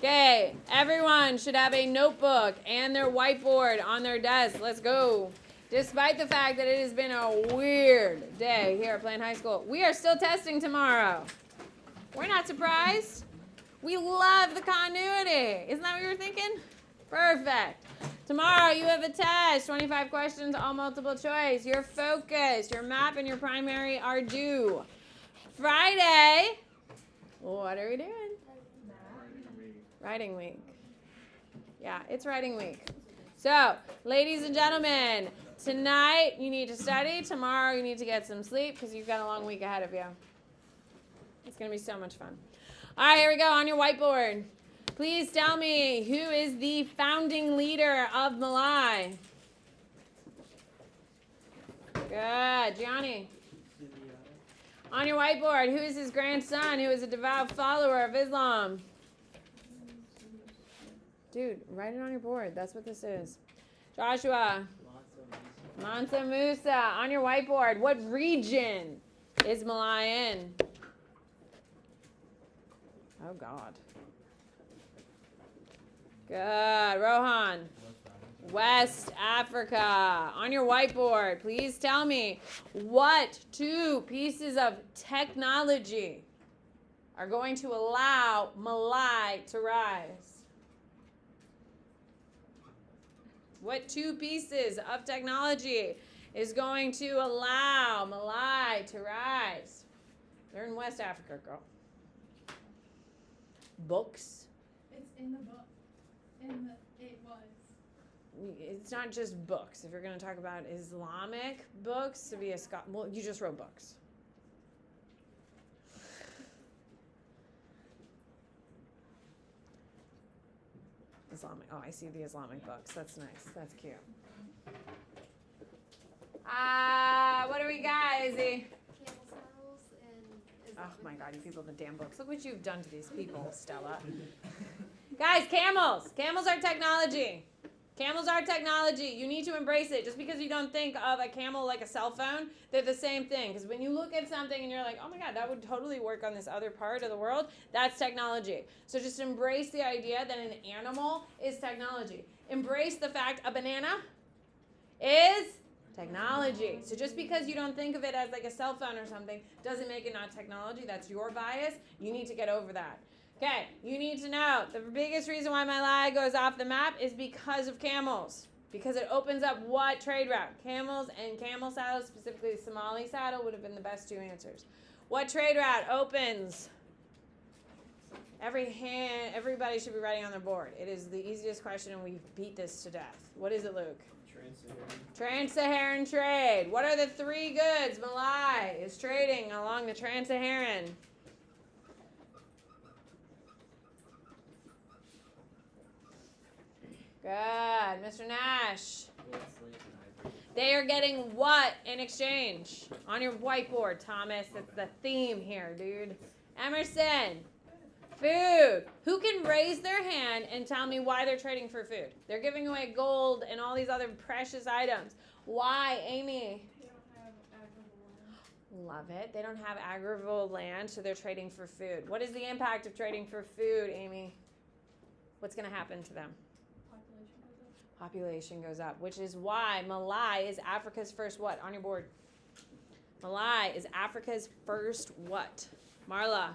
Okay, everyone should have a notebook and their whiteboard on their desk. Let's go. Despite the fact that it has been a weird day here at Plain High School, we are still testing tomorrow. We're not surprised. We love the continuity. Isn't that what you were thinking? Perfect. Tomorrow you have a test, 25 questions, all multiple choice. Your focus, your map, and your primary are due. Friday, what are we doing? Writing week. Yeah, it's writing week. So, ladies and gentlemen, tonight you need to study. Tomorrow you need to get some sleep because you've got a long week ahead of you. It's going to be so much fun. All right, here we go on your whiteboard. Please tell me who is the founding leader of Malai. Good. Gianni. On your whiteboard, who is his grandson who is a devout follower of Islam? Dude, write it on your board. That's what this is. Joshua. Mansa Musa. On your whiteboard, what region is Malai in? Oh, God. Good. Rohan. West Africa. On your whiteboard, please tell me what two pieces of technology are going to allow Malai to rise? What two pieces of technology is going to allow Malai to rise? They're in West Africa, girl. Books. It's in the book. It was. It's not just books. If you're going to talk about Islamic books, to be a scholar, well, you just wrote books. Islamic. Oh, I see the Islamic books. That's nice. That's cute. What do we got, Izzy? Camel saddles and Oh my God, you people in the damn books. Look what you've done to these people, Stella. Guys, camels. Camels are technology. Camels are technology. You need to embrace it. Just because you don't think of a camel like a cell phone, they're the same thing. Because when you look at something and you're like, oh my God, that would totally work on this other part of the world, that's technology. So just embrace the idea that an animal is technology. Embrace the fact a banana is technology. So just because you don't think of it as like a cell phone or something doesn't make it not technology. That's your bias. You need to get over that. Okay, you need to know the biggest reason why Malai goes off the map is because of camels. Because it opens up what trade route? Camels and camel saddles, specifically the Somali saddle, would have been the best two answers. What trade route opens? Everybody should be writing on their board. It is the easiest question and we beat this to death. What is it, Luke? Trans-Saharan trade. What are the three goods Malai is trading along the Trans-Saharan? Good. Mr. Nash. They are getting what in exchange? On your whiteboard, Thomas. That's the theme here, dude. Emerson. Food. Who can raise their hand and tell me why they're trading for food? They're giving away gold and all these other precious items. Why, Amy? They don't have agricultural land. Love it. They don't have agricultural land, so they're trading for food. What is the impact of trading for food, Amy? What's going to happen to them? Population goes up, which is why Malai is Africa's first what? On your board. Malai is Africa's first what? Marla?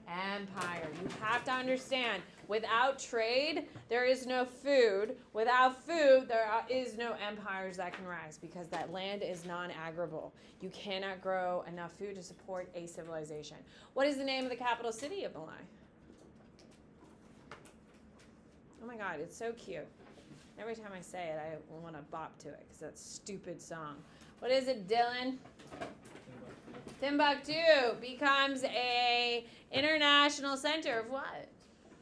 Empire. You have to understand, without trade, there is no food. Without food, there is no empires that can rise because that land is non-agrable. You cannot grow enough food to support a civilization. What is the name of the capital city of Malai? Oh my God, it's so cute. Every time I say it, I want to bop to it because that's a stupid song. What is it, Dylan? Timbuktu becomes a international center of what?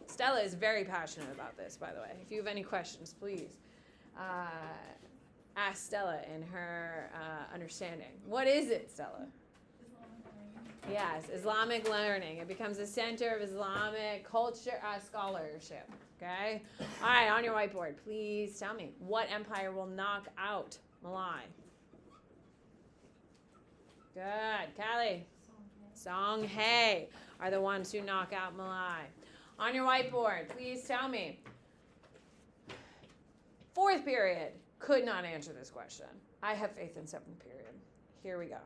Stella is very passionate about this, by the way. If you have any questions, please ask Stella in her understanding. What is it, Stella? Yes, Islamic learning. It becomes a center of Islamic culture, scholarship. Okay? All right, on your whiteboard, please tell me what empire will knock out Malai? Good. Callie? Songhay are the ones who knock out Malai. On your whiteboard, please tell me. Fourth period could not answer this question. I have faith in seventh period. Here we go.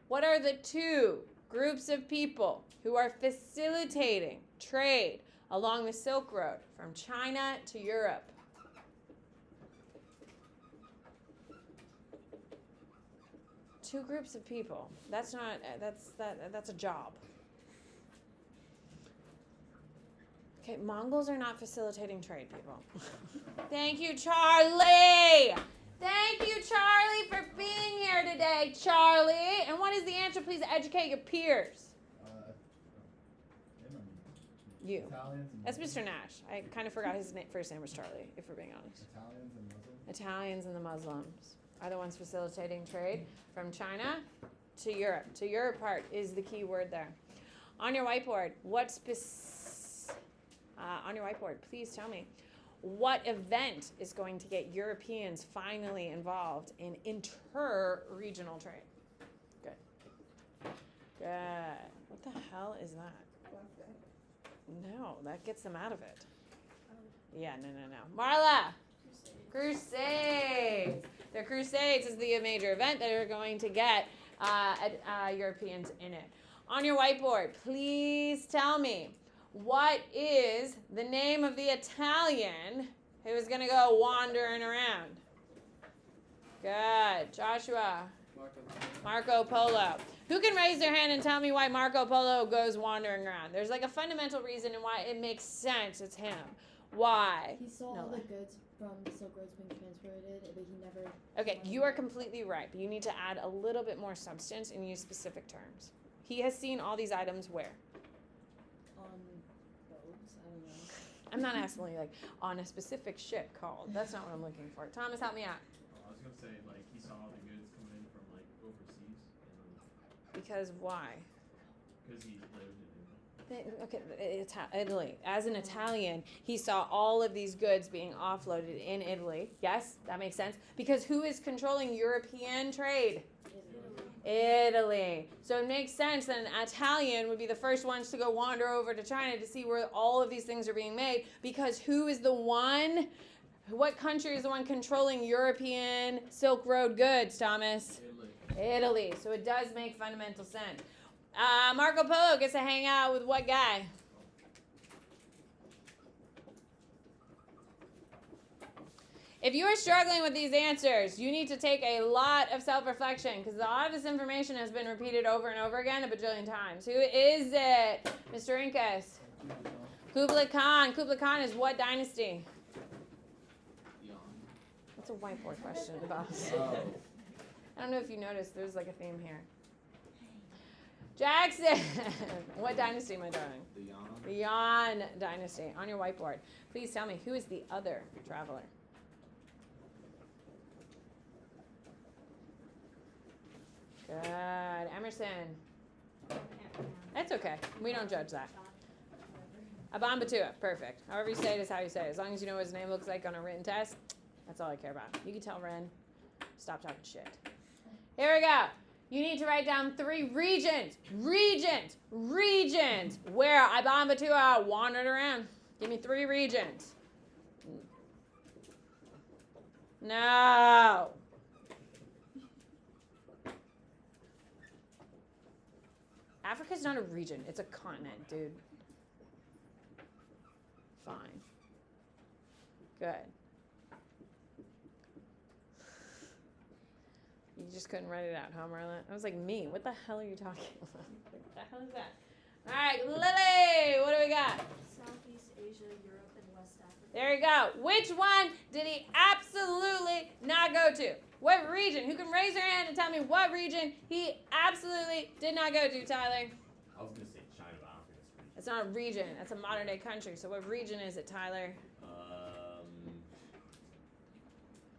What are the two groups of people who are facilitating trade along the Silk Road from China to Europe? Two groups of people. That's a job. Okay, Mongols are not facilitating trade, people. Thank you, Charlie. Thank you, Charlie, for being here today, Charlie. And what is the answer? Please educate your peers. You. Italians and That's Muslims. Mr. Nash. I kind of forgot his first name was Charlie, if we're being honest. Italians and Muslims. Italians and the Muslims are the ones facilitating trade from China to Europe. To Europe part is the key word there. On your whiteboard, on your whiteboard, please tell me what event is going to get Europeans finally involved in inter-regional trade. Good. Good. What the hell is that? No, that gets them out of it. Yeah, no. Marla! Crusades. The Crusades is the major event that are going to get Europeans in it. On your whiteboard, please tell me, what is the name of the Italian who is going to go wandering around? Good. Joshua. Marco Polo. Who can raise their hand and tell me why Marco Polo goes wandering around? There's like a fundamental reason and why it makes sense. It's him. Why? He saw all the goods from the Silk Roads being transported, but he never... Okay, you are completely right, but you need to add a little bit more substance and use specific terms. He has seen all these items where? On boats, I don't know. I'm not asking you, like, on a specific ship called. That's not what I'm looking for. Thomas, help me out. I was gonna say, like, he saw the goods coming in from, like, overseas, Because why? because he lived in Okay, Italy. As an Italian, he saw all of these goods being offloaded in Italy. Yes, that makes sense. Because who is controlling European trade? Italy. So it makes sense that an Italian would be the first ones to go wander over to China to see where all of these things are being made. Because who is the one? What country is the one controlling European Silk Road goods, Thomas? Italy. Italy. So it does make fundamental sense. Marco Polo gets to hang out with what guy? If you are struggling with these answers, you need to take a lot of self-reflection because a lot of this information has been repeated over and over again a bajillion times. Who is it? Mr. Inkas. Kublai Khan. Kublai Khan is what dynasty? That's a whiteboard question, boss. I don't know if you noticed, there's like a theme here. Jackson. What dynasty, my darling? The Yan dynasty. On your whiteboard, please tell me, who is the other traveler? Good. Emerson. That's okay. We don't judge that. Abambatua. Perfect. However you say it is how you say it. As long as you know what his name looks like on a written test, that's all I care about. You can tell Ren, stop talking shit. Here we go. You need to write down 3 regions where Abambatua wandered around. Give me 3 regions. No. Africa's not a region. It's a continent, dude. Fine. Good. You just couldn't write it out, huh, Marla? I was like, me. What the hell are you talking about? What the hell is that? All right, Lily, what do we got? Southeast Asia, Europe, and West Africa. There you go. Which one did he absolutely not go to? What region? Who can raise their hand and tell me what region he absolutely did not go to, Tyler? I was gonna say China, but I don't think it's It's not a region. That's a modern day country. So what region is it, Tyler?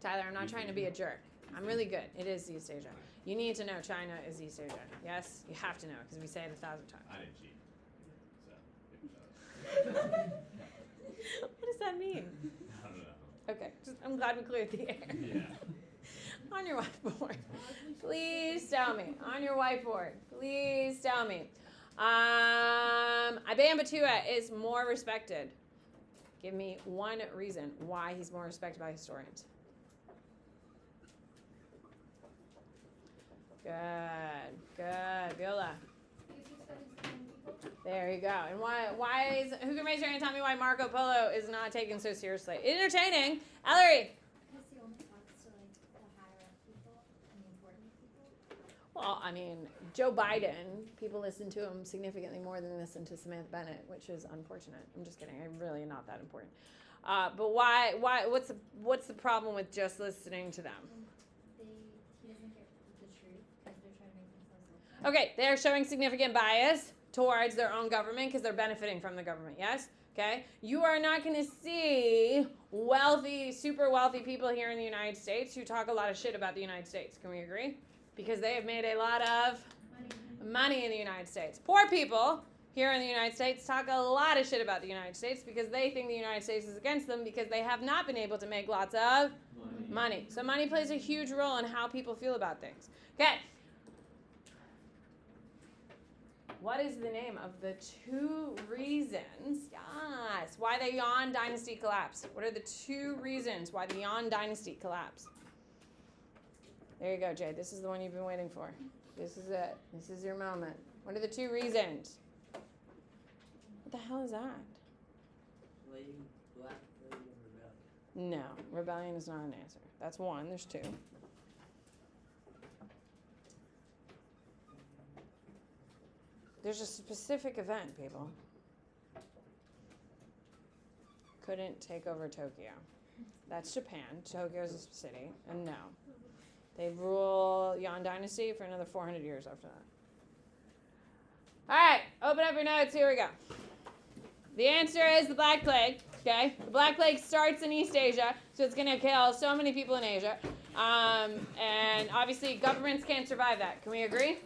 Tyler, I'm not trying to be a jerk. I'm really good. It is East Asia. You need to know China is East Asia. Yes? You have to know because we say it 1,000 times. I didn't cheat. So, What does that mean? I don't know. Okay, I'm glad we cleared the air. Yeah. On your whiteboard, please tell me. On your whiteboard, please tell me. APM WK is more respected. Give me one reason why he's more respected by historians. Good, Viola. Because he studies the young people. There you go. And why is, who can raise your hand and tell me why Marco Polo is not taken so seriously? Entertaining. Ellery. Because he only talks to like the higher up people and the important people. Well, I mean, Joe Biden, people listen to him significantly more than listen to Samantha Bennett, which is unfortunate. I'm just kidding. I'm really not that important. But why, what's the problem with just listening to them? He doesn't get the truth because they're trying to make themselves look bad. Okay, they're showing significant bias towards their own government because they're benefiting from the government, yes? Okay? You are not going to see wealthy, super wealthy people here in the United States who talk a lot of shit about the United States. Can we agree? Because they have made a lot of money in the United States. Poor people here in the United States talk a lot of shit about the United States because they think the United States is against them because they have not been able to make lots of money. So money plays a huge role in how people feel about things. Okay. What is the name of the 2 reasons, yes, why the Yuan dynasty collapsed? What are the 2 reasons why the Yuan dynasty collapsed? There you go, Jay. This is the one you've been waiting for. This is it. This is your moment. What are the 2 reasons? What the hell is that? Black flag and rebellion. No, rebellion is not an answer. That's one. There's 2. There's a specific event, people. Couldn't take over Tokyo. That's Japan. Tokyo's a city. And no. They rule Yuan dynasty for another 400 years after that. All right, open up your notes. Here we go. The answer is the Black Plague. Okay, the Black Plague starts in East Asia, so it's going to kill so many people in Asia. And obviously, governments can't survive that. Can we agree?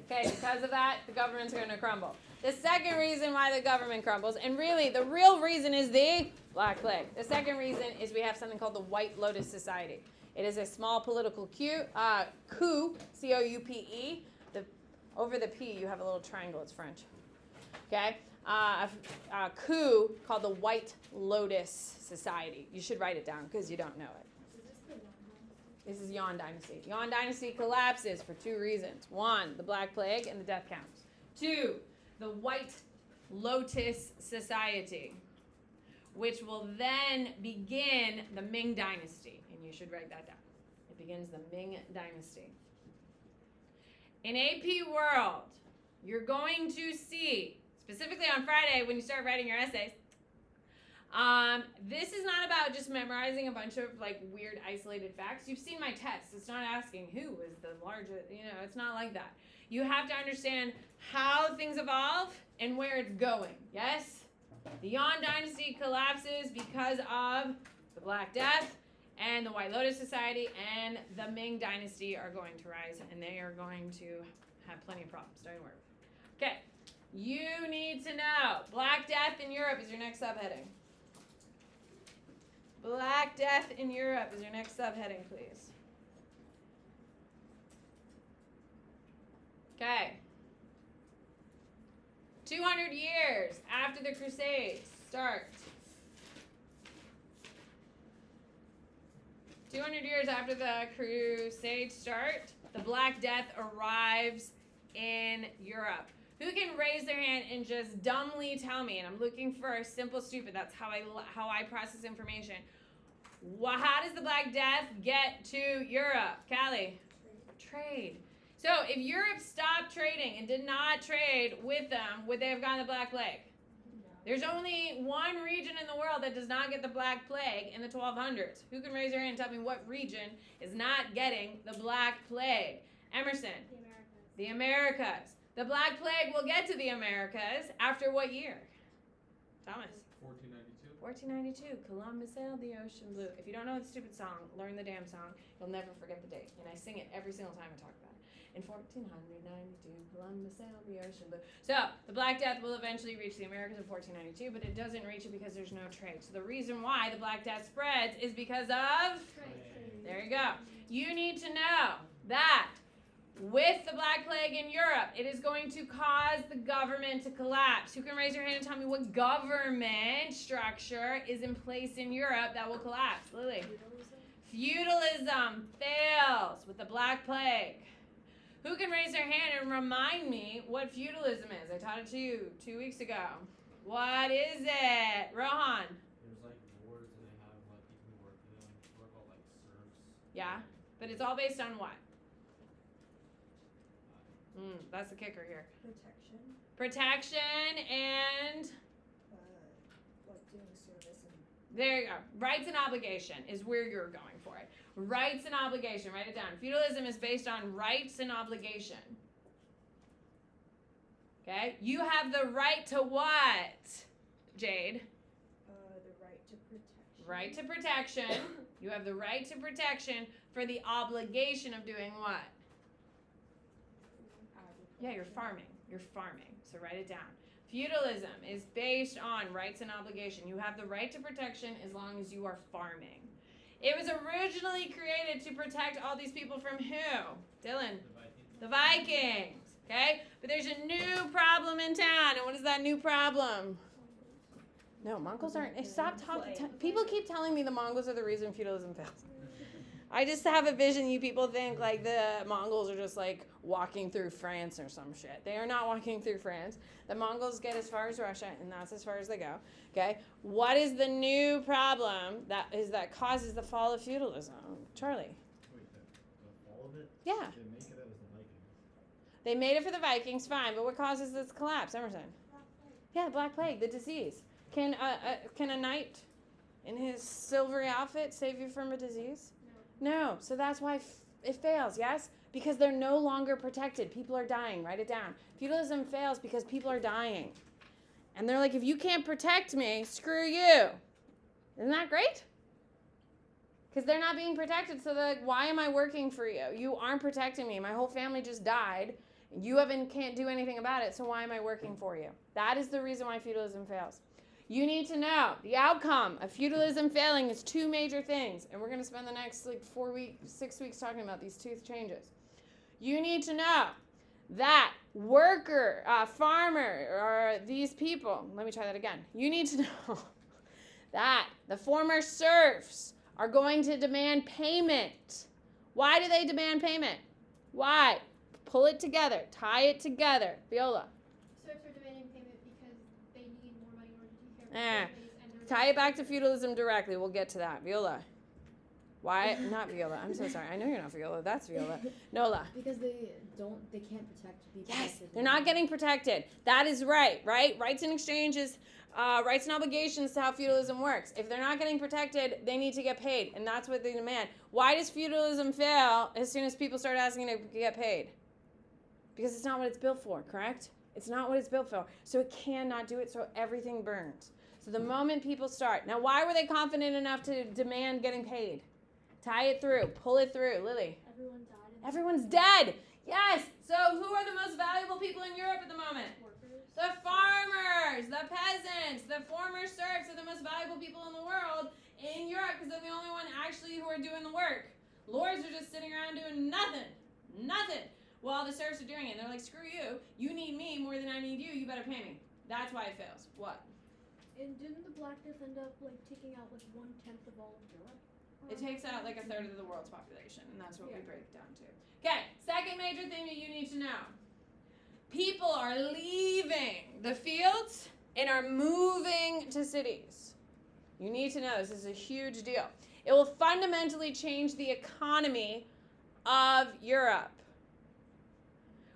Okay, because of that, the government's going to crumble. The second reason why the government crumbles, and really the real reason is the Black Plague. The second reason is we have something called the White Lotus Society. It is a small political coup, C-O-U-P-E. Over the P, you have a little triangle. It's French. Okay? A coup called the White Lotus Society. You should write it down because you don't know it. This is Yuan dynasty. Yuan dynasty collapses for 2 reasons. 1, the Black Plague and the death counts. 2, the White Lotus Society, which will then begin the Ming dynasty. And you should write that down. It begins the Ming dynasty. In AP World, you're going to see, specifically on Friday when you start writing your essays, this is not about just memorizing a bunch of like weird isolated facts. You've seen my tests. It's not asking who is the largest, it's not like that. You have to understand how things evolve and where it's going. Yes? The Yuan dynasty collapses because of the Black Death, and the White Lotus Society and the Ming dynasty are going to rise, and they are going to have plenty of problems. Don't worry. Okay. You need to know. Black Death in Europe is your next subheading. Black Death in Europe is your next subheading, please. Okay. 200 years after the Crusades start. 200 years after the Crusades start, the Black Death arrives in Europe. Who can raise their hand and just dumbly tell me, and I'm looking for a simple stupid, that's how I process information. How does the Black Death get to Europe? Callie? Trade. So if Europe stopped trading and did not trade with them, would they have gotten the Black Plague? No. There's only one region in the world that does not get the Black Plague in the 1200s. Who can raise their hand and tell me what region is not getting the Black Plague? Emerson? The Americas. The Americas. The Black Plague will get to the Americas after what year? Thomas? 1492. 1492. Columbus sailed the ocean blue. If you don't know the stupid song, learn the damn song. You'll never forget the date. And I sing it every single time I talk about it. In 1492, Columbus sailed the ocean blue. So, the Black Death will eventually reach the Americas in 1492, but it doesn't reach it because there's no trade. So the reason why the Black Death spreads is because of... Trade. There you go. You need to know that with the Black Plague in Europe, it is going to cause the government to collapse. Who can raise your hand and tell me what government structure is in place in Europe that will collapse? Lily. Feudalism fails with the Black Plague. Who can raise their hand and remind me what feudalism is? I taught it to you 2 weeks ago. What is it? Rohan. There's like lords and they have like people who work for them. Work all like serfs. Yeah, but it's all based on what? That's the kicker here. Protection, Protection and like doing service and. there you go. Rights and obligation is where you're going for it. Rights and obligation. Write it down. Feudalism is based on rights and obligation. Okay? You have the right to what, Jade? The right to protection. Right to protection. You have the right to protection for the obligation of doing what? Yeah, you're farming. You're farming. So write it down. Feudalism is based on rights and obligation. You have the right to protection as long as you are farming. It was originally created to protect all these people from who? Dylan. The Vikings. Okay? But there's a new problem in town. And what is that new problem? No, Mongols aren't. Stop talking. People keep telling me the Mongols are the reason feudalism fails. I just have a vision. You people think like the Mongols are just like walking through France or some shit. They are not walking through France. The Mongols get as far as Russia, and that's as far as they go. Okay, what is the new problem that causes the fall of feudalism, Charlie? Wait, the fall of it? Yeah, They make it as the Vikings. they made it for the Vikings, fine, but what causes this collapse, Emerson? Yeah, Black Plague, the disease. Can a knight in his silvery outfit save you from a disease? No, so that's why it fails, yes? Because they're no longer protected. People are dying. Write it down. Feudalism fails because people are dying. And they're like, if you can't protect me, screw you. Isn't that great? Because they're not being protected, so they're like, why am I working for you? You aren't protecting me. My whole family just died. You can't do anything about it, so why am I working for you? That is the reason why feudalism fails. You need to know the outcome of feudalism failing is two major things. And we're going to spend the next 6 weeks talking about these two changes. You need to know that worker, farmer, or these people, let me try that again. You need to know that the former serfs are going to demand payment. Why do they demand payment? Why? Pull it together. Tie it together. Viola. Serfs are demanding payment because they need more money in order to take care of their families and their Tie it back to feudalism directly. We'll get to that. Viola. Why? Not Viola. I'm so sorry. I know you're not Viola. That's Viola. Nola. Because they can't be Yes, protected. they're not getting protected. That is right? Rights and exchanges, rights and obligations to how feudalism works. If they're not getting protected, they need to get paid, and that's what they demand. Why does feudalism fail as soon as people start asking to get paid? Because it's not what it's built for, correct? It's not what it's built for. So it cannot do it, so everything burns. So the moment people start. Now, why were they confident enough to demand getting paid? Tie it through. Pull it through. Lily. Everyone died. Everyone's dead. Yes. So who are the most valuable people in Europe at the moment? Workers. The farmers, the peasants, the former serfs are the most valuable people in the world in Europe because they're the only one actually who are doing the work. Lords are just sitting around doing nothing. Nothing. While the serfs are doing it. And they're like, screw you. You need me more than I need you. You better pay me. That's why it fails. What? And didn't the Black Death end up like taking out like 1/10 of all of Europe? It takes out like a third of the world's population, and that's what we break it down to. Okay, second major thing that you need to know. People are leaving the fields and are moving to cities. You need to know this is a huge deal. It will fundamentally change the economy of Europe.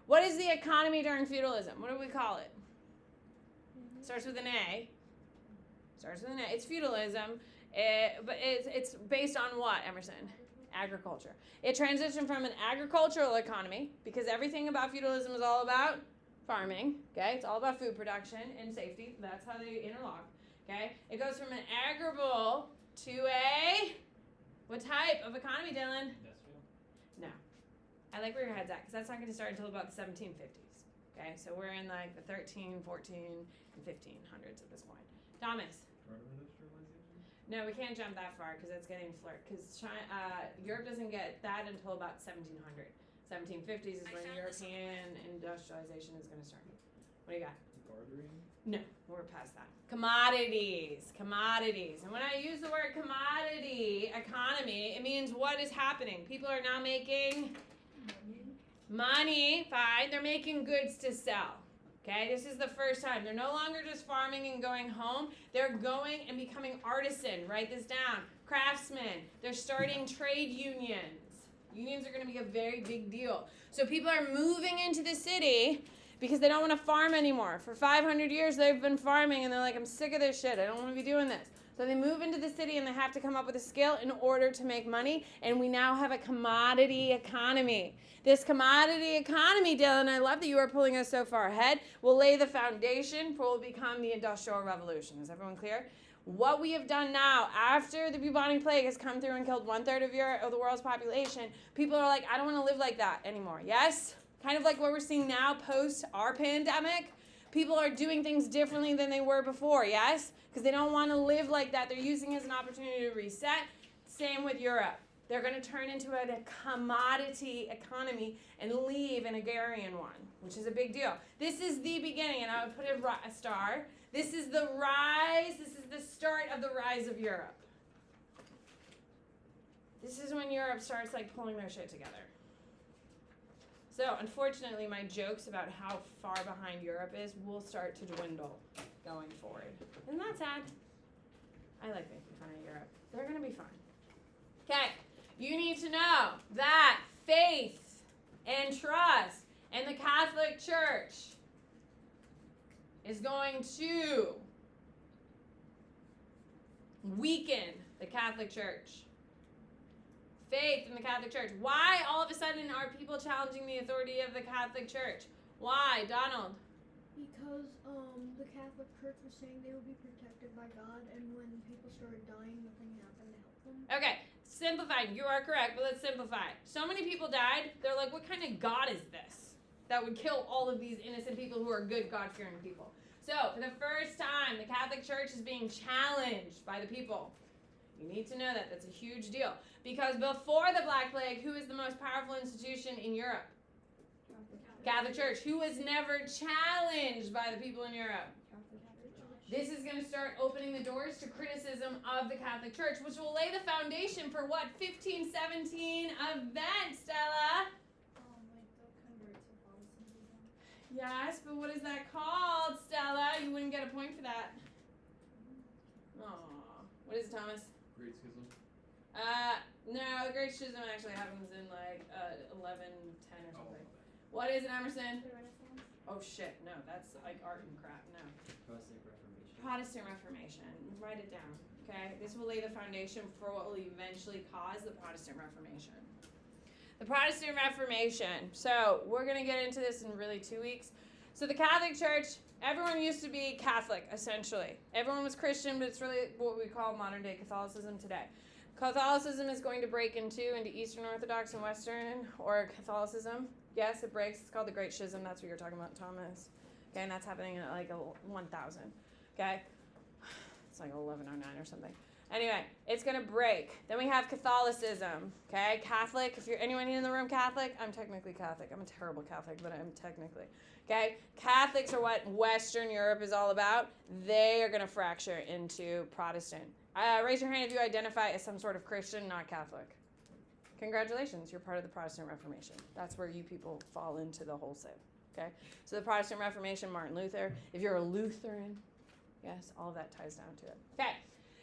What is the economy during feudalism? What do we call it? Starts with an A. Starts with an A. It's feudalism. But it's based on what, Emerson? Agriculture. It transitioned from an agricultural economy, because everything about feudalism is all about farming, okay? It's all about food production and safety. That's how they interlock, okay? It goes from an agrable to a, what type of economy, Dylan? Industrial? No. I like where your head's at, because that's not going to start until about the 1750s, okay? So we're in like the 13, 14, and 1500s at this point. Thomas? Part of industrialization? No, we can't jump that far because it's getting flirt. Because Europe doesn't get that until about 1700. 1750s is when European industrialization is going to start. What do you got? Bartering? No, we're past that. Commodities. And when I use the word commodity economy, it means what is happening. People are now making money. Fine. They're making goods to sell. Okay, this is the first time. They're no longer just farming and going home. They're going and becoming artisan. Write this down. Craftsmen. They're starting trade unions. Unions are going to be a very big deal. So people are moving into the city because they don't want to farm anymore. For 500 years, they've been farming, and they're like, I'm sick of this shit. I don't want to be doing this. So they move into the city, and they have to come up with a skill in order to make money, and we now have a commodity economy. This commodity economy, Dylan, I love that you are pulling us so far ahead, will lay the foundation for what will become the Industrial Revolution. Is everyone clear? What we have done now, after the bubonic plague has come through and killed 1/3 of the world's population, people are like, I don't want to live like that anymore. Yes? Kind of like what we're seeing now post our pandemic. People are doing things differently than they were before, yes? Because they don't want to live like that. They're using it as an opportunity to reset. Same with Europe. They're going to turn into a commodity economy and leave an agrarian one, which is a big deal. This is the beginning, and I would put a star. This is the rise. This is the start of the rise of Europe. This is when Europe starts like pulling their shit together. So, unfortunately, my jokes about how far behind Europe is will start to dwindle going forward. Isn't that sad? I like making fun of Europe. They're going to be fine. Okay, you need to know that faith and trust in the Catholic Church is going to weaken the Catholic Church. Faith in the Catholic Church. Why all of a sudden are people challenging the authority of the Catholic Church? Why, Donald? Because the Catholic Church was saying they would be protected by God, and when people started dying, nothing happened to help them. Okay, simplified. You are correct, but let's simplify. So many people died. They're like, what kind of God is this that would kill all of these innocent people who are good, God-fearing people? So, for the first time, the Catholic Church is being challenged by the people. You need to know that. That's a huge deal. Because before the Black Plague, who is the most powerful institution in Europe? Catholic Church. Who was never challenged by the people in Europe? This is going to start opening the doors to criticism of the Catholic Church, which will lay the foundation for what? 1517 event, Stella? Yes, but what is that called, Stella? You wouldn't get a point for that. Aww. What is it, Thomas? Great Schism. No, the Great Schism actually happens in like 1110 or something. What is it, Emerson? The Renaissance. Oh shit, no, that's like art and crap. No. Protestant Reformation. Protestant Reformation. Write it down, okay? This will lay the foundation for what will eventually cause the Protestant Reformation. The Protestant Reformation. So we're going to get into this in really 2 weeks. So the Catholic Church, everyone used to be Catholic, essentially. Everyone was Christian, but it's really what we call modern-day Catholicism today. Catholicism is going to break into Eastern Orthodox and Western, or Catholicism. Yes, it breaks. It's called the Great Schism. That's what you're talking about, Thomas. Okay, and that's happening at like 1000. Okay? It's like 1109 or something. Anyway, it's going to break. Then we have Catholicism. Okay? Catholic. If you're anyone in the room Catholic, I'm technically Catholic. I'm a terrible Catholic, but I'm technically. Okay? Catholics are what Western Europe is all about. They are going to fracture into Protestant. Raise your hand if you identify as some sort of Christian, not Catholic. Congratulations, you're part of the Protestant Reformation. That's where you people fall into the wholesale. Okay? So the Protestant Reformation, Martin Luther. If you're a Lutheran, yes, all of that ties down to it. Okay.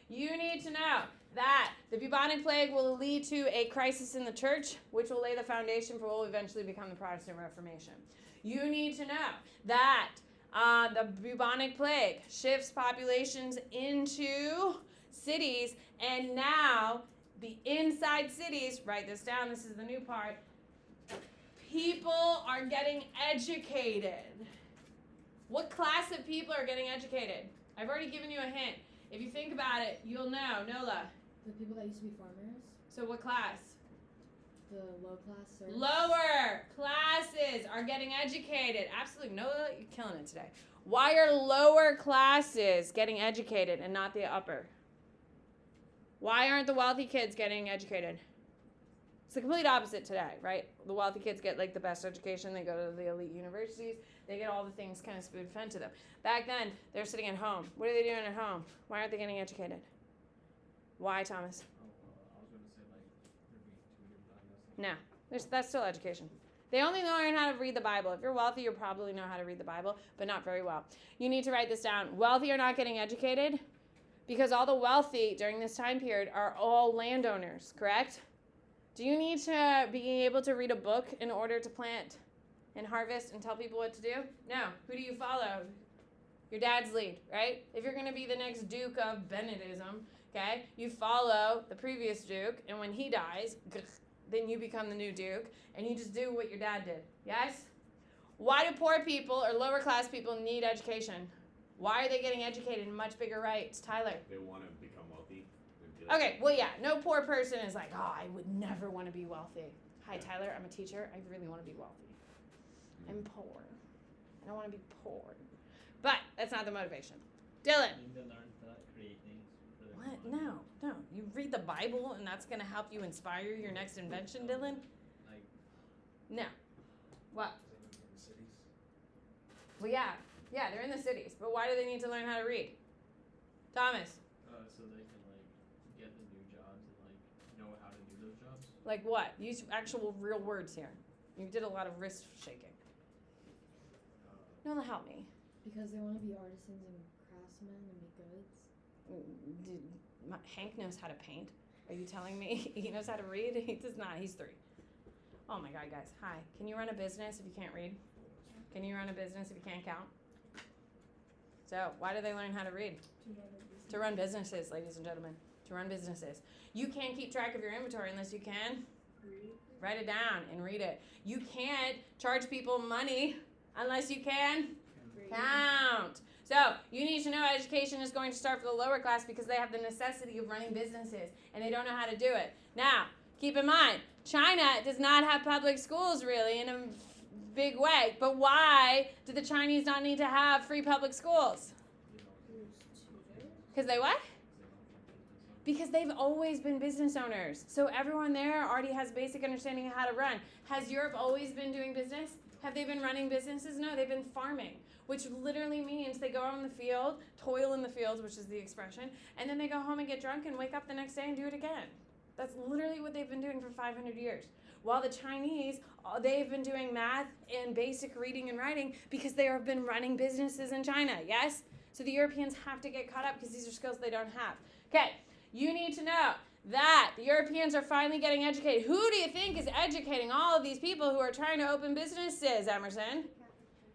You need to know that the bubonic plague will lead to a crisis in the church, which will lay the foundation for what will eventually become the Protestant Reformation. You need to know that the bubonic plague shifts populations into cities, and now the inside cities, write this down, this is the new part, people are getting educated. What class of people are getting educated? I've already given you a hint. If you think about it, you'll know. Nola. The people that used to be farmers, So what class? the low class serfs. Lower classes are getting educated. Absolutely. Nola, you're killing it today. Why are lower classes getting educated and not the upper? Why aren't the wealthy kids getting educated? It's the complete opposite today, right? The wealthy kids get like the best education. They go to the elite universities. They get all the things kind of spoon-fed to them. Back then, they're sitting at home. What are they doing at home? Why aren't they getting educated? Why, Thomas? I was going to say, like, they're being tutored, but I guess. No, that's still education. They only learn how to read the Bible. If you're wealthy, you probably know how to read the Bible, but not very well. You need to write this down. Wealthy are not getting educated because all the wealthy during this time period are all landowners, correct? Do you need to be able to read a book in order to plant and harvest and tell people what to do? No. Who do you follow? Your dad's lead, right? If you're going to be the next Duke of Benedism, okay, you follow the previous Duke, and when he dies, then you become the new Duke, and you just do what your dad did. Yes? Why do poor people or lower class people need education? Why are they getting educated in much bigger rates? Tyler? They want to become wealthy. Okay, well, yeah, no poor person is like, oh, I would never want to be wealthy. Hi, Tyler, I'm a teacher. I really want to be wealthy. I'm poor. I don't want to be poor. But that's not the motivation. Dylan? You need to learn to create things for their What? own No. You read the Bible and that's going to help you inspire your next invention, Dylan? Like, No. What? Is that in the cities? Well, yeah. Yeah, they're in the cities. But why do they need to learn how to read? Thomas? so they can like get the new jobs and like know how to do those jobs. Like what? Use actual real words here. You did a lot of wrist shaking. No, help me. Because they want to be artisans and craftsmen and make goods. Hank knows how to paint. Are you telling me he knows how to read? He does not. He's 3. Oh my God, guys. Hi. Can you run a business if you can't read? Can you run a business if you can't count? So why do they learn how to read? To run businesses, ladies and gentlemen. To run businesses. You can't keep track of your inventory unless you can write it down and read it. You can't charge people money unless you can count. So you need to know education is going to start for the lower class because they have the necessity of running businesses and they don't know how to do it. Now, keep in mind, China does not have public schools really in a big way. But why do the Chinese not need to have free public schools? Because they what? Because they've always been business owners. So everyone there already has basic understanding of how to run. Has Europe always been doing business? Have they been running businesses? No, they've been farming, which literally means they go out in the field, toil in the fields, which is the expression, and then they go home and get drunk and wake up the next day and do it again. That's literally what they've been doing for 500 years. While the Chinese, they've been doing math and basic reading and writing because they have been running businesses in China, yes? So the Europeans have to get caught up because these are skills they don't have. Okay, you need to know that the Europeans are finally getting educated. Who do you think is educating all of these people who are trying to open businesses, Emerson?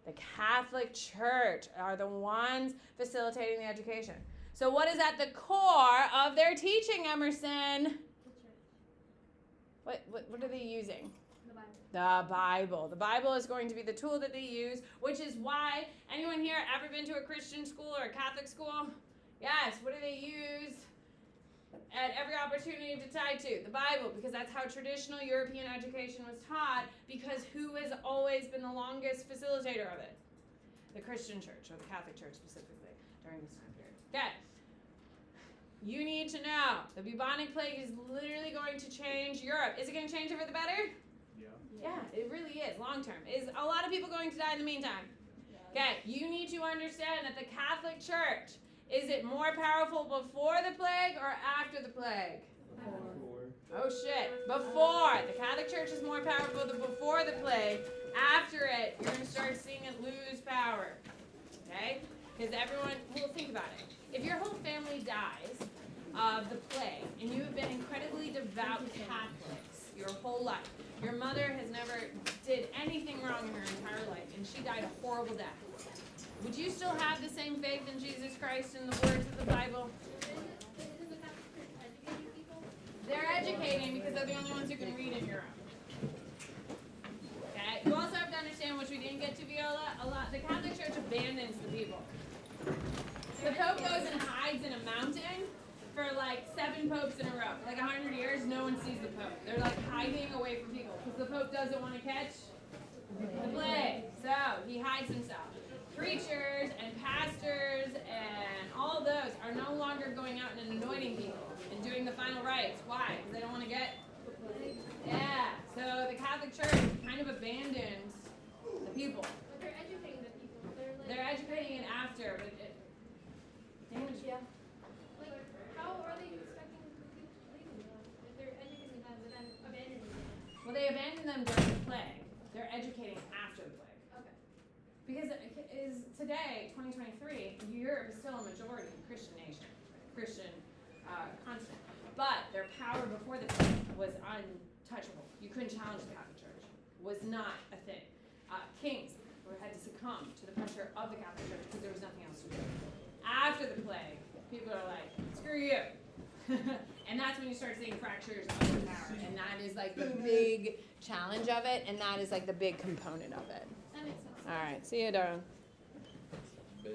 The Catholic Church are the ones facilitating the education. So what is at the core of their teaching, Emerson? What are they using? The Bible. The Bible. The Bible is going to be the tool that they use, which is why, anyone here ever been to a Christian school or a Catholic school? Yes, what do they use at every opportunity to tie to? The Bible, because that's how traditional European education was taught, because who has always been the longest facilitator of it? The Christian church, or the Catholic church specifically, during this time period. Okay. You need to know the bubonic plague is literally going to change Europe. Is it going to change it for the better? Yeah, it really is, long term. Is a lot of people going to die in the meantime? Okay, you need to understand that the Catholic Church, is it more powerful before the plague or after the plague? Before. Oh shit, before. The Catholic Church is more powerful than before the plague. After it, you're going to start seeing it lose power. Okay? Because everyone, well, think about it. If your whole family dies of the plague and you have been incredibly devout Catholics your whole life, your mother has never did anything wrong in her entire life and she died a horrible death, would you still have the same faith in Jesus Christ and the words of the Bible? They're educating because they're the only ones who can read in Europe. Okay? You also have to understand, which we didn't get to, Viola, the Catholic Church abandons the people. The Pope goes and hides in a mountain for like 7 popes in a row. For like 100 years, no one sees the Pope. They're like hiding away from people because the Pope doesn't want to catch the plague. So he hides himself. Preachers and pastors and all those are no longer going out and anointing people and doing the final rites. Why? Because they don't want to get Yeah. So the Catholic Church kind of abandoned the people. But they're educating the people. They're educating it after, but Yeah. Like, how are they expecting people to believe in them if they're educating them but then abandoning them? well, they abandoned them during the plague. They're educating after the plague. Okay. Because today, 2023, Europe is still a majority Christian nation, Christian continent. But their power before the plague was untouchable. You couldn't challenge the Catholic Church. Was not a thing. Kings had to succumb to the pressure of the Catholic Church because there was nothing else to do. After the plague, people are like, screw you. And that's when you start seeing fractures of the power. And that is like the big challenge of it, and that is like the big component of it. That makes sense. All right, see you, darling. Big.